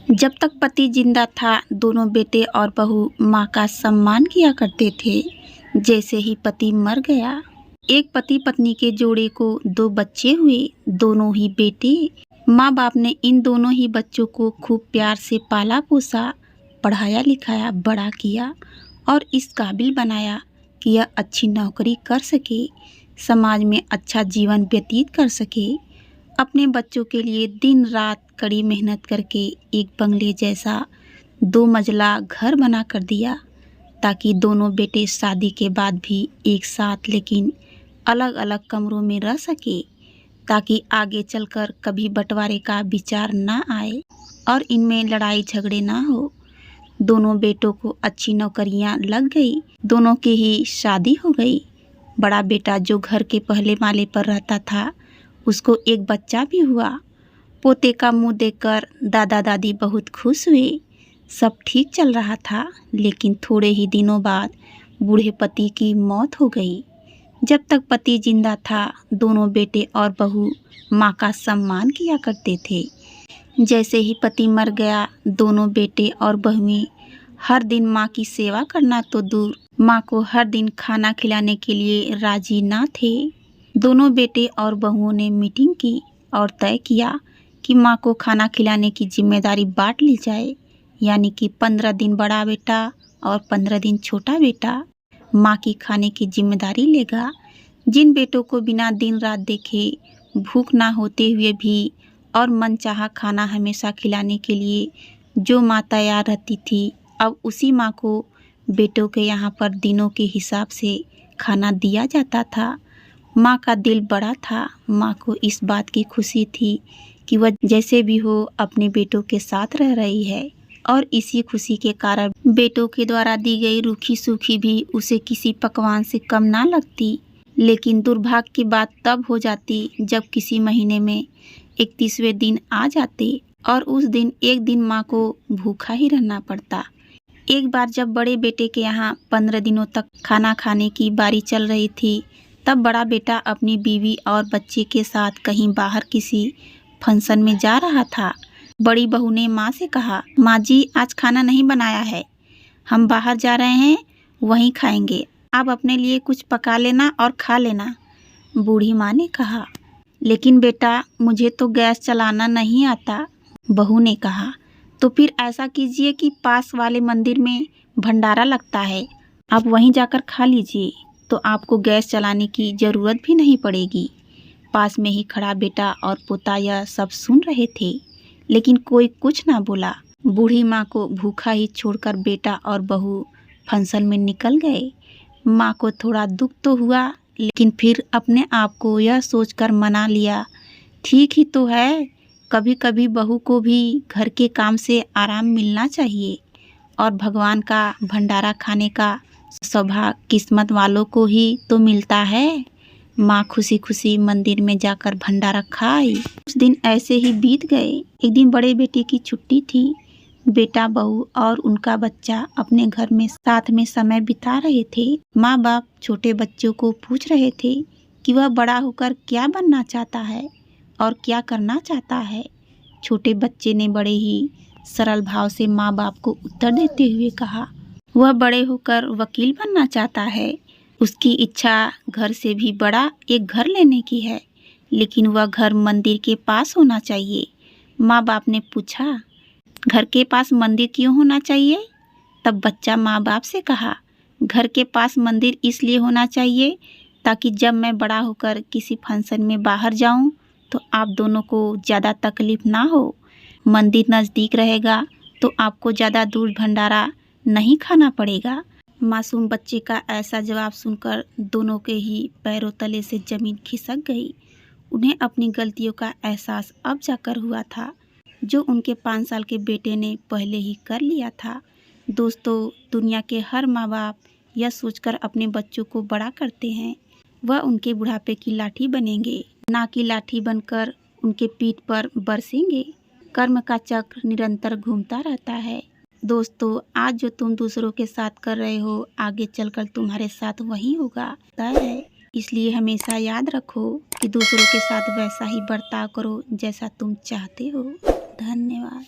जब तक पति जिंदा था, दोनों बेटे और बहू माँ का सम्मान किया करते थे। जैसे ही पति मर गया, एक पति पत्नी के जोड़े को 2 बच्चे हुए, दोनों ही बेटे। माँ बाप ने इन दोनों ही बच्चों को खूब प्यार से पाला पोसा, पढ़ाया लिखाया, बड़ा किया और इस काबिल बनाया कि यह अच्छी नौकरी कर सके, समाज में अच्छा जीवन व्यतीत कर सके। अपने बच्चों के लिए दिन रात कड़ी मेहनत करके एक बंगले जैसा 2 मंजिला घर बना कर दिया, ताकि दोनों बेटे शादी के बाद भी एक साथ लेकिन अलग अलग कमरों में रह सके, ताकि आगे चलकर कभी बंटवारे का विचार ना आए और इनमें लड़ाई झगड़े ना हो। दोनों बेटों को अच्छी नौकरियां लग गई, दोनों की ही शादी हो गई। बड़ा बेटा जो घर के पहले माले पर रहता था, उसको एक बच्चा भी हुआ। पोते का मुंह देखकर दादा दादी बहुत खुश हुए। सब ठीक चल रहा था, लेकिन थोड़े ही दिनों बाद बूढ़े पति की मौत हो गई। जब तक पति जिंदा था, दोनों बेटे और बहू माँ का सम्मान किया करते थे। जैसे ही पति मर गया, दोनों बेटे और बहुएं हर दिन माँ की सेवा करना तो दूर, माँ को हर दिन खाना खिलाने के लिए राजी ना थे। दोनों बेटे और बहुओं ने मीटिंग की और तय किया कि माँ को खाना खिलाने की जिम्मेदारी बांट ली जाए, यानी कि 15 दिन बड़ा बेटा और 15 दिन छोटा बेटा माँ की खाने की जिम्मेदारी लेगा। जिन बेटों को बिना दिन रात देखे भूख ना होते हुए भी और मनचाहा खाना हमेशा खिलाने के लिए जो माँ तैयार रहती थी, अब उसी माँ को बेटों के यहाँ पर दिनों के हिसाब से खाना दिया जाता था। माँ का दिल बड़ा था। माँ को इस बात की खुशी थी कि वह जैसे भी हो अपने बेटों के साथ रह रही है, और इसी खुशी के कारण बेटों के द्वारा दी गई रूखी सूखी भी उसे किसी पकवान से कम ना लगती। लेकिन दुर्भाग्य की बात तब हो जाती जब किसी महीने में 31वें दिन आ जाते और उस दिन एक दिन माँ को भूखा ही रहना पड़ता। एक बार जब बड़े बेटे के यहाँ 15 दिनों तक खाना खाने की बारी चल रही थी, तब बड़ा बेटा अपनी बीवी और बच्चे के साथ कहीं बाहर किसी फंक्शन में जा रहा था। बड़ी बहू ने माँ से कहा, माँ जी आज खाना नहीं बनाया है, हम बाहर जा रहे हैं, वहीं खाएंगे, आप अपने लिए कुछ पका लेना और खा लेना। बूढ़ी माँ ने कहा, लेकिन बेटा मुझे तो गैस चलाना नहीं आता। बहू ने कहा, तो फिर ऐसा कीजिए कि पास वाले मंदिर में भंडारा लगता है, आप वहीं जाकर खा लीजिए, तो आपको गैस चलाने की ज़रूरत भी नहीं पड़ेगी। पास में ही खड़ा बेटा और पोता यह सब सुन रहे थे, लेकिन कोई कुछ ना बोला। बूढ़ी माँ को भूखा ही छोड़कर बेटा और बहू फंक्शन में निकल गए। माँ को थोड़ा दुख तो हुआ, लेकिन फिर अपने आप को यह सोचकर मना लिया, ठीक ही तो है, कभी कभी बहू को भी घर के काम से आराम मिलना चाहिए, और भगवान का भंडारा खाने का सौभाग्य किस्मत वालों को ही तो मिलता है। माँ खुशी खुशी मंदिर में जाकर भंडारा खाई। कुछ दिन ऐसे ही बीत गए। एक दिन बड़े बेटे की छुट्टी थी। बेटा बहू और उनका बच्चा अपने घर में साथ में समय बिता रहे थे। माँ बाप छोटे बच्चों को पूछ रहे थे कि वह बड़ा होकर क्या बनना चाहता है और क्या करना चाहता है। छोटे बच्चे ने बड़े ही सरल भाव से माँ बाप को उत्तर देते हुए कहा, वह बड़े होकर वकील बनना चाहता है। उसकी इच्छा घर से भी बड़ा एक घर लेने की है, लेकिन वह घर मंदिर के पास होना चाहिए। माँ बाप ने पूछा, घर के पास मंदिर क्यों होना चाहिए? तब बच्चा माँ बाप से कहा, घर के पास मंदिर इसलिए होना चाहिए ताकि जब मैं बड़ा होकर किसी फंक्शन में बाहर जाऊं तो आप दोनों को ज़्यादा तकलीफ ना हो। मंदिर नज़दीक रहेगा तो आपको ज़्यादा दूर भंडारा नहीं खाना पड़ेगा। मासूम बच्चे का ऐसा जवाब सुनकर दोनों के ही पैरों तले से ज़मीन खिसक गई। उन्हें अपनी गलतियों का एहसास अब जाकर हुआ था, जो उनके 5 साल के बेटे ने पहले ही कर लिया था। दोस्तों, दुनिया के हर माँ बाप यह सोचकर अपने बच्चों को बड़ा करते हैं, वह उनके बुढ़ापे की लाठी बनेंगे, ना कि लाठी बनकर उनके पीठ पर बरसेंगे। कर्म का चक्र निरंतर घूमता रहता है। दोस्तों, आज जो तुम दूसरों के साथ कर रहे हो, आगे चलकर तुम्हारे साथ वही होगा, तय है। इसलिए हमेशा याद रखो कि दूसरों के साथ वैसा ही बर्ताव करो जैसा तुम चाहते हो। धन्यवाद।